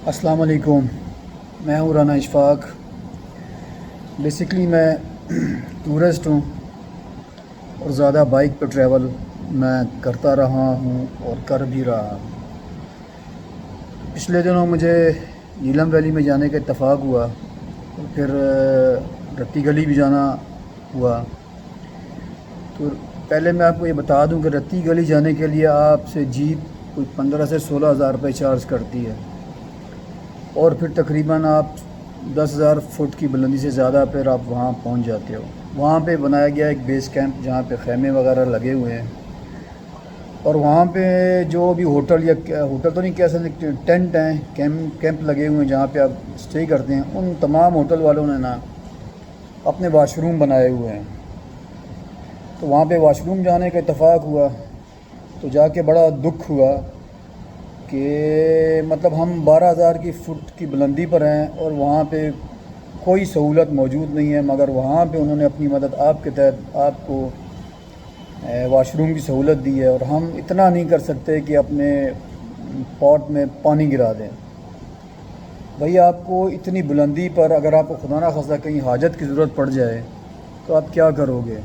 السلام علیکم، میں ہوں رانا اشفاق۔ بیسکلی میں ٹورسٹ ہوں اور زیادہ بائک پہ ٹریول میں کرتا رہا ہوں اور کر بھی رہا ہوں۔ پچھلے دنوں مجھے نیلم ویلی میں جانے کا اتفاق ہوا اور پھر رتی گلی بھی جانا ہوا۔ تو پہلے میں آپ کو یہ بتا دوں کہ رتی گلی جانے کے لیے آپ سے جیپ کوئی 15 سے 16 ہزار روپے چارج کرتی ہے، اور پھر تقریباً آپ 10,000 فٹ کی بلندی سے زیادہ پھر آپ وہاں پہنچ جاتے ہو۔ وہاں پہ بنایا گیا ایک بیس کیمپ جہاں پہ خیمے وغیرہ لگے ہوئے ہیں، اور وہاں پہ جو بھی ہوٹل یا ہوٹل تو نہیں کہہ سکتے، ٹینٹ ہیں، کیمپ لگے ہوئے ہیں جہاں پہ آپ اسٹے کرتے ہیں۔ ان تمام ہوٹل والوں نے نا اپنے واش روم بنائے ہوئے ہیں، تو وہاں پہ واش روم جانے کا اتفاق ہوا تو جا کے بڑا دکھ ہوا کہ مطلب ہم 12,000 کی فٹ کی بلندی پر ہیں اور وہاں پہ کوئی سہولت موجود نہیں ہے، مگر وہاں پہ انہوں نے اپنی مدد آپ کے تحت آپ کو واش روم کی سہولت دی ہے، اور ہم اتنا نہیں کر سکتے کہ اپنے پاٹ میں پانی گرا دیں۔ بھئی آپ کو اتنی بلندی پر اگر آپ کو خدا نہ خواستہ کہیں حاجت کی ضرورت پڑ جائے تو آپ کیا کرو گے؟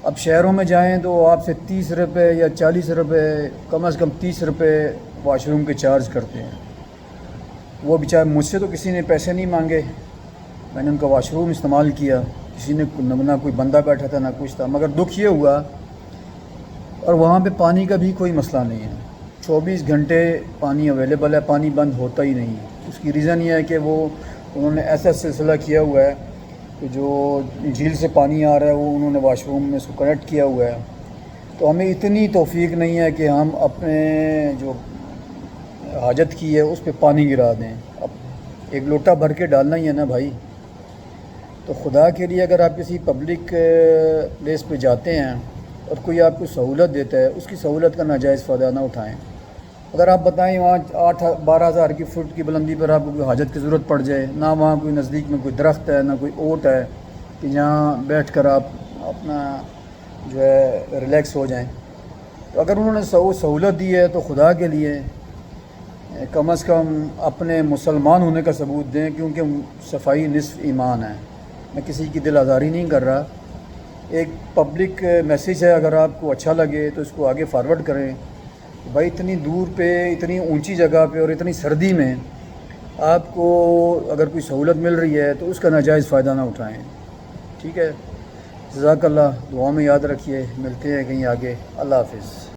اب شہروں میں جائیں تو آپ سے 30 روپے یا 40 روپے، کم از کم 30 روپے واش روم کے چارج کرتے ہیں۔ وہ بیچارے، مجھ سے تو کسی نے پیسے نہیں مانگے، میں نے ان کا واش روم استعمال کیا، کسی نے نہ کوئی بندہ بیٹھا تھا نہ کچھ تھا، مگر دکھ یہ ہوا، اور وہاں پہ پانی کا بھی کوئی مسئلہ نہیں ہے، 24 گھنٹے پانی اویلیبل ہے، پانی بند ہوتا ہی نہیں ہے۔ اس کی ریزن یہ ہے کہ انہوں نے ایسا سلسلہ کیا ہوا ہے کہ جو جھیل سے پانی آ رہا ہے وہ انہوں نے واش روم میں اس کو کنیکٹ کیا ہوا ہے۔ تو ہمیں اتنی توفیق نہیں ہے کہ ہم اپنے جو حاجت کی ہے اس پہ پانی گرا دیں۔ اب ایک لوٹا بھر کے ڈالنا ہی ہے نا بھائی۔ تو خدا کے لیے اگر آپ کسی پبلک پلیس پہ جاتے ہیں اور کوئی آپ کو سہولت دیتا ہے، اس کی سہولت کا ناجائز فائدہ نہ اٹھائیں۔ اگر آپ بتائیں وہاں 12,000 کی فٹ کی بلندی پر آپ کو کوئی حاجت کی ضرورت پڑ جائے، نہ وہاں کوئی نزدیک میں کوئی درخت ہے، نہ کوئی اوٹ ہے کہ جہاں بیٹھ کر آپ اپنا جو ہے ریلیکس ہو جائیں، تو اگر انہوں نے سہولت دی ہے تو خدا کے لیے کم از کم اپنے مسلمان ہونے کا ثبوت دیں، کیونکہ صفائی نصف ایمان ہے۔ میں کسی کی دل آزاری نہیں کر رہا، ایک پبلک میسیج ہے، اگر آپ کو اچھا لگے تو اس کو آگے فارورڈ کریں۔ بھائی اتنی دور پہ، اتنی اونچی جگہ پہ اور اتنی سردی میں آپ کو اگر کوئی سہولت مل رہی ہے تو اس کا ناجائز فائدہ نہ اٹھائیں، ٹھیک ہے؟ جزاک اللہ، دعا میں یاد رکھیے، ملتے ہیں کہیں آگے، اللہ حافظ۔